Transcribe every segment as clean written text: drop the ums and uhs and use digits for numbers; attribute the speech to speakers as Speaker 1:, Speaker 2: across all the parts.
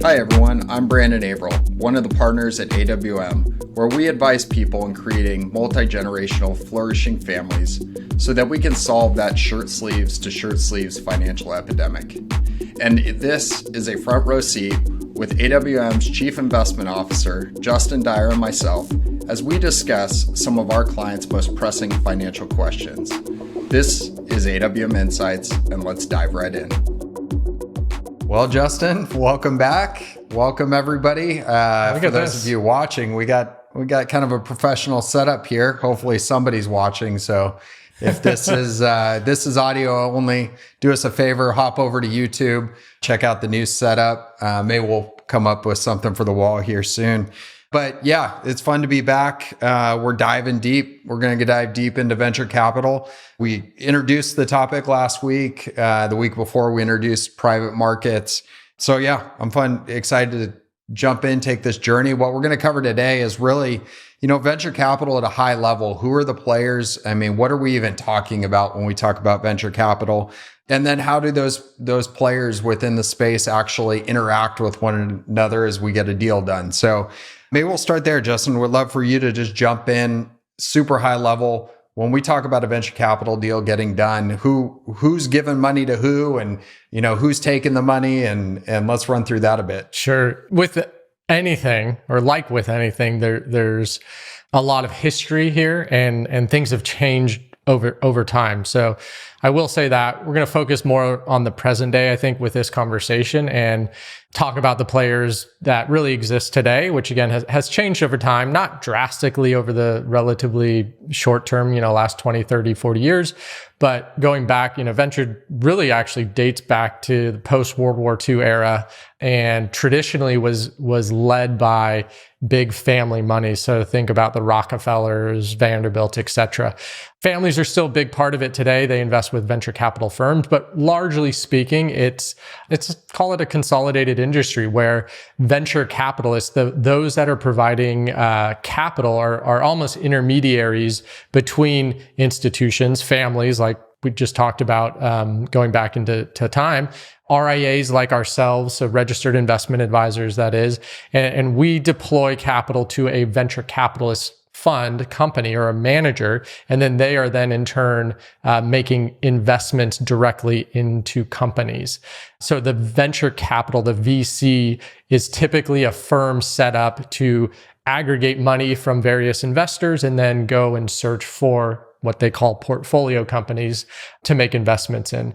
Speaker 1: Hi everyone, I'm Brandon Averill, one of the partners at AWM, where we advise people in creating multi-generational flourishing families so that we can solve that shirt sleeves to shirt sleeves financial epidemic. And this is a front row seat with AWM's Chief Investment Officer, Justin Dyer, and myself, as we discuss some of our clients' most pressing financial questions. This is AWM Insights, and let's dive right in. Well, Justin, welcome back. Welcome, everybody. For those of you watching, we got kind of a professional setup here. Hopefully, somebody's watching. So, if this is audio only, do us a favor, hop over to YouTube, check out the new setup. Maybe we'll come up with something for the wall here soon. But yeah, it's fun to be back. We're diving deep. We're going to dive deep into venture capital. We introduced the topic last week. The week before, we introduced private markets. So yeah, I'm excited to jump in, take this journey. What we're going to cover today is really, venture capital at a high level. Who are the players? I mean, what are we even talking about when we talk about venture capital? And then how do those players within the space actually interact with one another as we get a deal done? So maybe we'll start there, Justin. We'd love for you to just jump in super high level. When we talk about a venture capital deal getting done, who's giving money to who, and who's taking the money, and let's run through that a bit.
Speaker 2: Sure. With anything, or like with anything, there's a lot of history here, and things have changed over time. So I will say that we're going to focus more on the present day, I think, with this conversation, and talk about the players that really exist today, which again has changed over time, not drastically over the relatively short term, last 20, 30, 40 years, but going back, venture really actually dates back to the post-World War II era, and traditionally was led by big family money. So think about the Rockefellers, Vanderbilt, etc. Families are still a big part of it today. They invest with venture capital firms, but largely speaking, it's call it a consolidated industry where venture capitalists, those that are providing capital, are almost intermediaries between institutions, families like we just talked about, going back into time, RIAs like ourselves, so registered investment advisors, that is, and we deploy capital to a venture capitalist fund company or a manager, and then they are then in turn making investments directly into companies. So the venture capital, the VC, is typically a firm set up to aggregate money from various investors and then go and search for what they call portfolio companies to make investments in.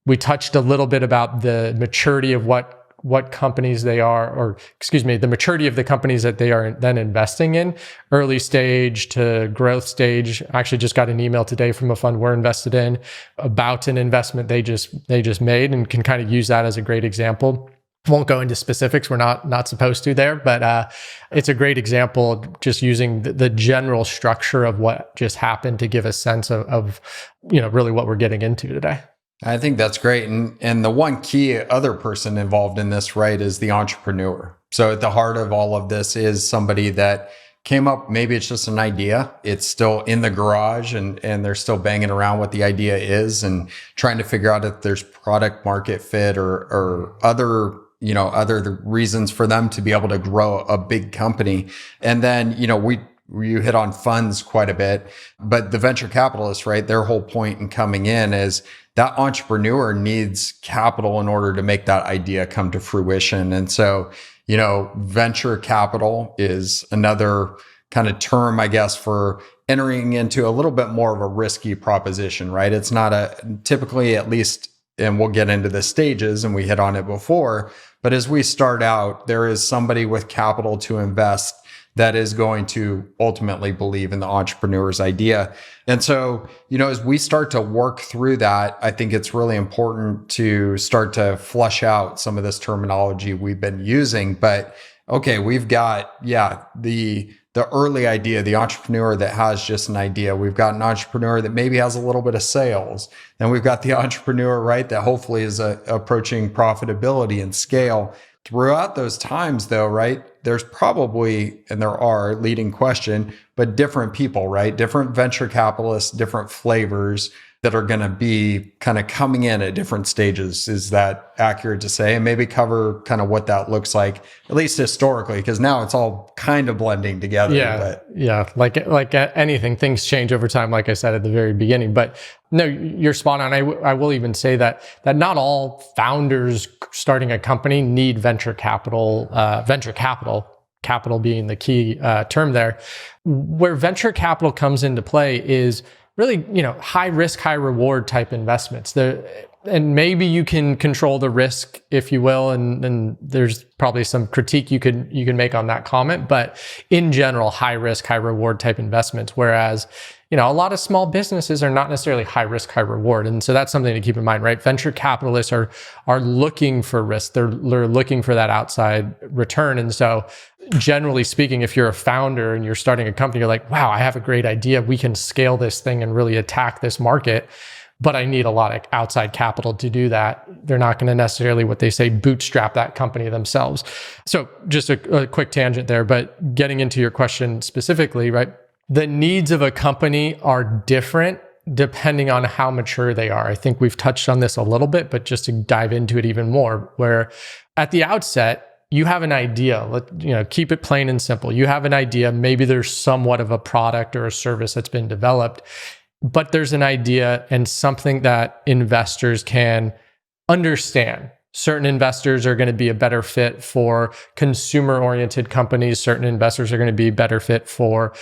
Speaker 2: We touched a little bit about the maturity of what companies they are, or the maturity of the companies that they are then investing in, early stage to growth stage. I actually just got an email today from a fund we're invested in about an investment they just made, and can kind of use that as a great example. Won't go into specifics. We're not supposed to there, but it's a great example, just using the general structure of what just happened to give a sense of really what we're getting into today.
Speaker 1: I think that's great. And the one key other person involved in this, right, is the entrepreneur. So at the heart of all of this is somebody that came up, maybe it's just an idea. It's still in the garage, and they're still banging around what the idea is and trying to figure out if there's product market fit or other reasons for them to be able to grow a big company. And then, you hit on funds quite a bit, but the venture capitalists, right, their whole point in coming in is that entrepreneur needs capital in order to make that idea come to fruition. And so, venture capital is another kind of term, I guess, for entering into a little bit more of a risky proposition, right? It's not typically, at least, and we'll get into the stages, and we hit on it before, but as we start out, there is somebody with capital to invest that is going to ultimately believe in the entrepreneur's idea. And so, as we start to work through that, I think it's really important to start to flush out some of this terminology we've been using. But okay, we've got, the early idea, the entrepreneur that has just an idea. We've got an entrepreneur that maybe has a little bit of sales. Then we've got the entrepreneur, right, that hopefully is approaching profitability and scale. Throughout those times, though, right, there's probably, and there are, leading question, but different people, right? Different venture capitalists, different flavors that are going to be kind of coming in at different stages. Is that accurate to say? And maybe cover kind of what that looks like, at least historically, because now it's all kind of blending together.
Speaker 2: Yeah. Like anything, things change over time, like I said at the very beginning. But no, you're spot on. I will even say that not all founders starting a company need venture capital, capital being the key term there. Where venture capital comes into play is really, high risk, high reward type investments. And maybe you can control the risk, if you will, and there's probably some critique you can make on that comment. But in general, high risk, high reward type investments. Whereas, a lot of small businesses are not necessarily high risk, high reward. And so that's something to keep in mind, right? Venture capitalists are looking for risk. They're looking for that outside return. And so generally speaking, if you're a founder and you're starting a company, you're like, wow, I have a great idea. We can scale this thing and really attack this market, but I need a lot of outside capital to do that. They're not going to necessarily, what they say, bootstrap that company themselves. So just a quick tangent there, but getting into your question specifically, right? The needs of a company are different depending on how mature they are. I think we've touched on this a little bit, but just to dive into it even more, where at the outset, you have an idea. Keep it plain and simple. You have an idea. Maybe there's somewhat of a product or a service that's been developed, but there's an idea and something that investors can understand. Certain investors are going to be a better fit for consumer-oriented companies. Certain investors are going to be a better fit for,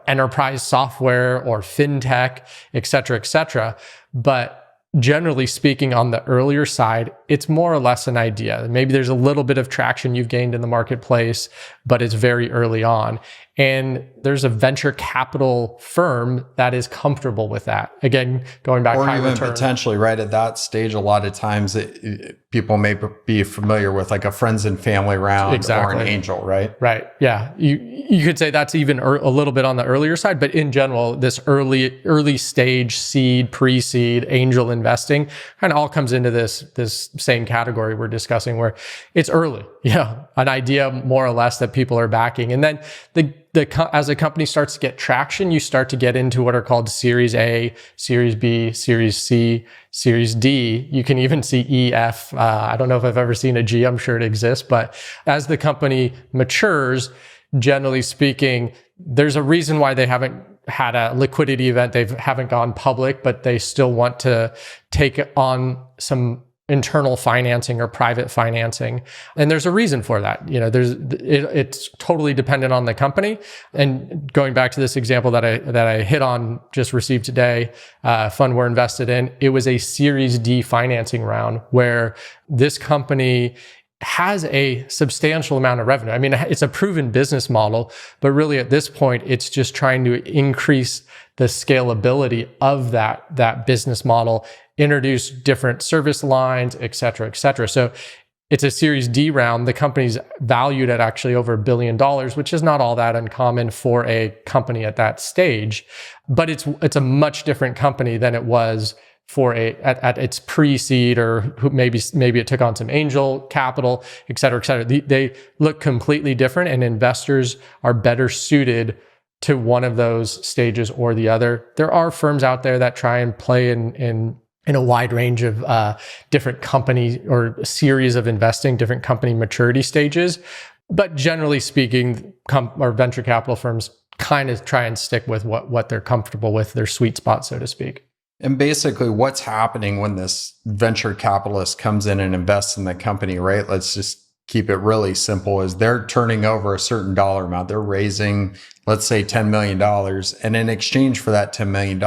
Speaker 2: enterprise software or fintech, et cetera, et cetera. But generally speaking, on the earlier side, it's more or less an idea. Maybe there's a little bit of traction you've gained in the marketplace, but it's very early on. And there's a venture capital firm that is comfortable with that. Again, going back,
Speaker 1: or even potentially right at that stage, a lot of times people may be familiar with like a friends and family round or an angel, right?
Speaker 2: Right. Yeah. You could say that's even a little bit on the earlier side, but in general, this early stage seed, pre-seed, angel investing kind of all comes into this same category we're discussing, where it's early. An idea more or less that people are backing, and then as a company starts to get traction, you start to get into what are called Series A, Series B, Series C, Series D. You can even see E, F. I don't know if I've ever seen a G. I'm sure it exists. But as the company matures, generally speaking, there's a reason why they haven't had a liquidity event. They haven't gone public, but they still want to take on some internal financing or private financing. And there's a reason for that. It's totally dependent on the company. And going back to this example that I hit on, just received today, fund we're invested in, it was a Series D financing round where this company has a substantial amount of revenue. I mean, it's a proven business model, but really at this point, it's just trying to increase the scalability of that business model, introduce different service lines, et cetera, et cetera. So it's a Series D round. The company's valued at actually over $1 billion, which is not all that uncommon for a company at that stage, but it's a much different company than it was for at its pre-seed, or maybe it took on some angel capital, et cetera, et cetera. They look completely different, and investors are better suited to one of those stages or the other. There are firms out there that try and play in a wide range of different company or series of investing, different company maturity stages. But generally speaking, or venture capital firms kind of try and stick with what they're comfortable with, their sweet spot, so to speak.
Speaker 1: And basically what's happening when this venture capitalist comes in and invests in the company, right? Let's just keep it really simple, is they're turning over a certain dollar amount. They're raising, let's say $10 million. And in exchange for that $10 million,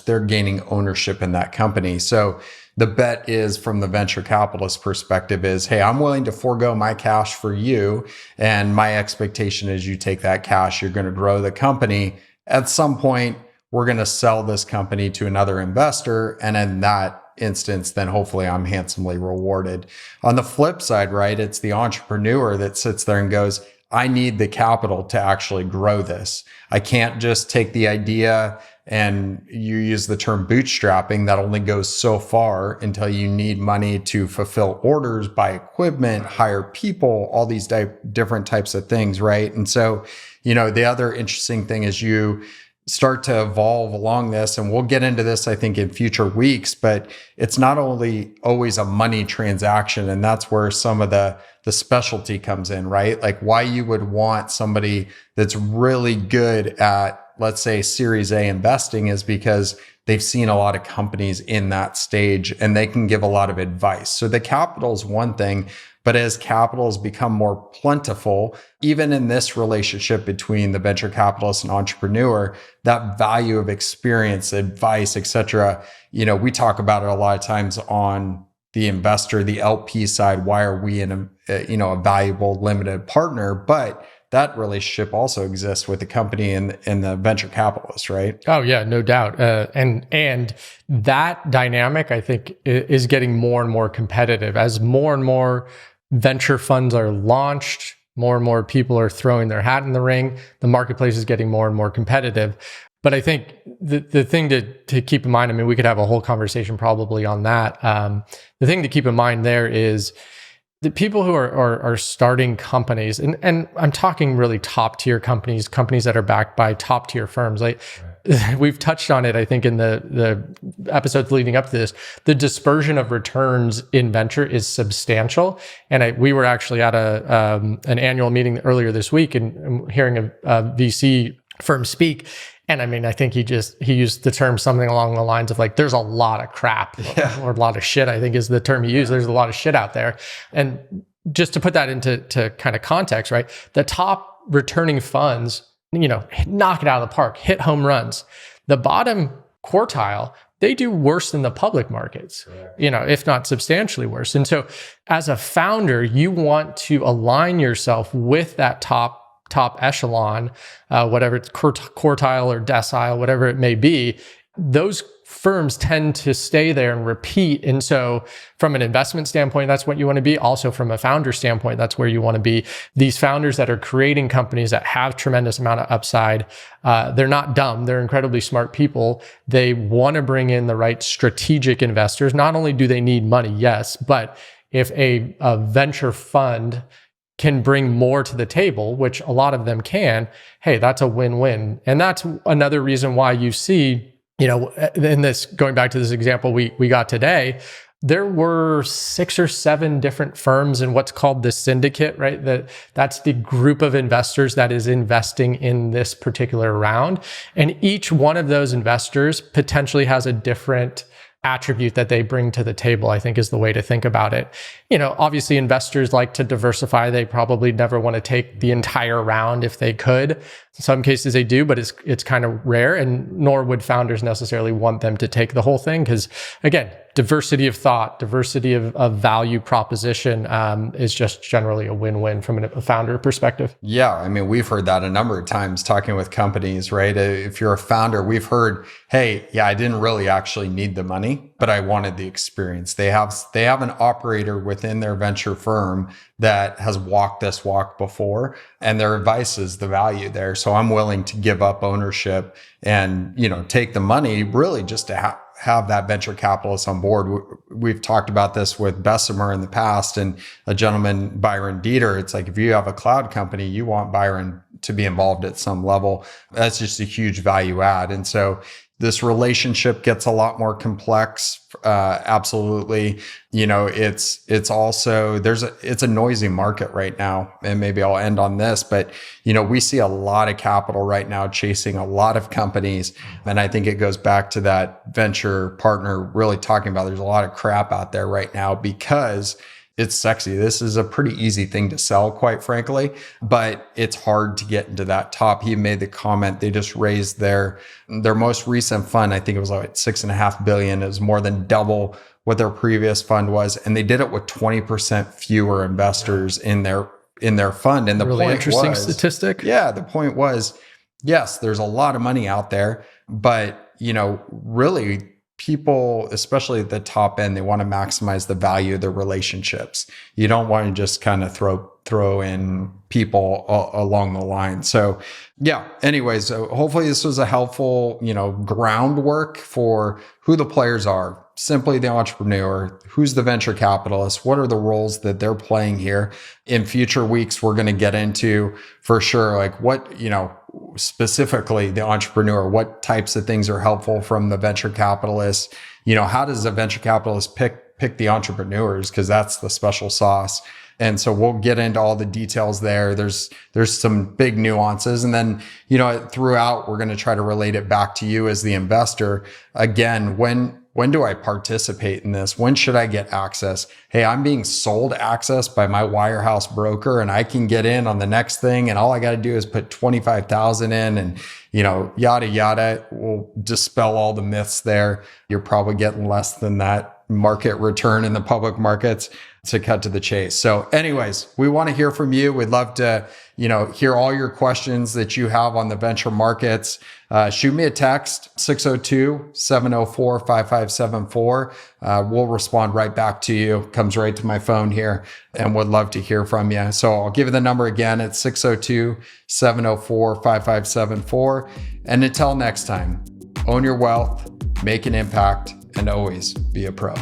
Speaker 1: they're gaining ownership in that company. So the bet is, from the venture capitalist perspective, is, hey, I'm willing to forego my cash for you. And my expectation is you take that cash, you're going to grow the company. At some point, we're going to sell this company to another investor. And in that instance, then hopefully I'm handsomely rewarded. On the flip side, right, it's the entrepreneur that sits there and goes, I need the capital to actually grow this. I can't just take the idea, and you use the term bootstrapping, that only goes so far until you need money to fulfill orders, buy equipment, hire people, all these different types of things, right? And so, the other interesting thing is you start to evolve along this, and we'll get into this, I think, in future weeks, but it's not only always a money transaction, and that's where some of the specialty comes in, right? Like why you would want somebody that's really good at, let's say, Series A investing is because they've seen a lot of companies in that stage and they can give a lot of advice. So the capital is one thing, but as capital has become more plentiful, even in this relationship between the venture capitalist and entrepreneur, that value of experience, advice, etc., we talk about it a lot of times on the investor, the LP side. Why are we in a valuable limited partner? But that relationship also exists with the company and the venture capitalist, right?
Speaker 2: Oh yeah, no doubt. And that dynamic, I think, is getting more and more competitive as more and more venture funds are launched. More and more people are throwing their hat in the ring. The marketplace is getting more and more competitive. But I think the thing to keep in mind, I mean, we could have a whole conversation probably on that. The thing to keep in mind there is the people who are starting companies, and I'm talking really top tier companies that are backed by top tier firms. Like we've touched on it, I think, in the episodes leading up to this. The dispersion of returns in venture is substantial, and we were actually at an annual meeting earlier this week and hearing a VC firm speak. And I mean, I think he used the term something along the lines of like, there's a lot of crap or a lot of shit, I think is the term he used. There's a lot of shit out there. And just to put that into kind of context, right? The top returning funds, knock it out of the park, hit home runs. The bottom quartile, they do worse than the public markets, correct, if not substantially worse. And so as a founder, you want to align yourself with that top echelon, whatever it's quartile or decile, whatever it may be. Those firms tend to stay there and repeat. And so from an investment standpoint, that's what you want to be. Also from a founder standpoint, that's where you want to be. These founders that are creating companies that have tremendous amount of upside, they're not dumb. They're incredibly smart people. They want to bring in the right strategic investors. Not only do they need money, yes, but if a venture fund can bring more to the table, which a lot of them can, hey, that's a win-win. And that's another reason why you see, in this, going back to this example we got today, there were 6 or 7 different firms in what's called the syndicate, right? That's the group of investors that is investing in this particular round. And each one of those investors potentially has a different attribute that they bring to the table, I think is the way to think about it. Obviously investors like to diversify. They probably never want to take the entire round if they could. In some cases they do, but it's kind of rare, and nor would founders necessarily want them to take the whole thing because, again, diversity of thought, diversity of value proposition is just generally a win-win from a founder perspective.
Speaker 1: Yeah, I mean, we've heard that a number of times talking with companies, right? If you're a founder, we've heard, hey, yeah, I didn't really actually need the money, but I wanted the experience. They have an operator within their venture firm that has walked this walk before, and their advice is the value there. So I'm willing to give up ownership and, take the money really just to have that venture capitalist on board. We've talked about this with Bessemer in the past, and a gentleman, Byron Deeter. It's like, if you have a cloud company, you want Byron to be involved at some level. That's just a huge value add. And so this relationship gets a lot more complex. Absolutely. It's also, it's a noisy market right now. And maybe I'll end on this, but we see a lot of capital right now chasing a lot of companies. And I think it goes back to that venture partner really talking about, there's a lot of crap out there right now because it's sexy. This is a pretty easy thing to sell, quite frankly, but it's hard to get into that top. He made the comment, they just raised their most recent fund. I think it was like $6.5 billion. It was more than double what their previous fund was. And they did it with 20% fewer investors in their fund. And the
Speaker 2: really
Speaker 1: point
Speaker 2: interesting
Speaker 1: was,
Speaker 2: statistic.
Speaker 1: Yeah. The point was, yes, there's a lot of money out there, but really, people, especially at the top end, they want to maximize the value of their relationships. You don't want to just kind of throw in people along the line. So yeah, anyways, so hopefully this was a helpful, groundwork for who the players are. simply the entrepreneur, who's the venture capitalist, what are the roles that they're playing here. In future weeks, we're going to get into for sure, like what, specifically the entrepreneur, what types of things are helpful from the venture capitalist. How does a venture capitalist pick the entrepreneurs? Because that's the special sauce. And so we'll get into all the details there. There's some big nuances. And then, throughout, we're going to try to relate it back to you as the investor. Again, when do I participate in this? When should I get access? Hey, I'm being sold access by my wirehouse broker and I can get in on the next thing. And all I got to do is put 25,000 in and, yada, yada. We'll dispel all the myths there. You're probably getting less than that market return in the public markets, to cut to the chase. So anyways, we want to hear from you. We'd love to, hear all your questions that you have on the venture markets. Shoot me a text, 602-704-5574. We'll respond right back to you. Comes right to my phone here, and would love to hear from you. So I'll give you the number again. It's 602-704-5574. And until next time, own your wealth, make an impact, and always be a pro.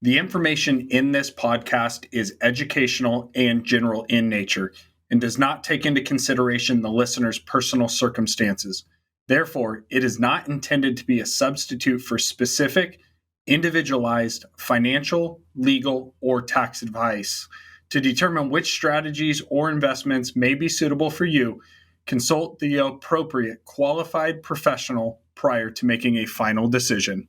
Speaker 3: The information in this podcast is educational and general in nature and does not take into consideration the listener's personal circumstances. Therefore, it is not intended to be a substitute for specific, individualized financial, legal, or tax advice. To determine which strategies or investments may be suitable for you, consult the appropriate qualified professional prior to making a final decision.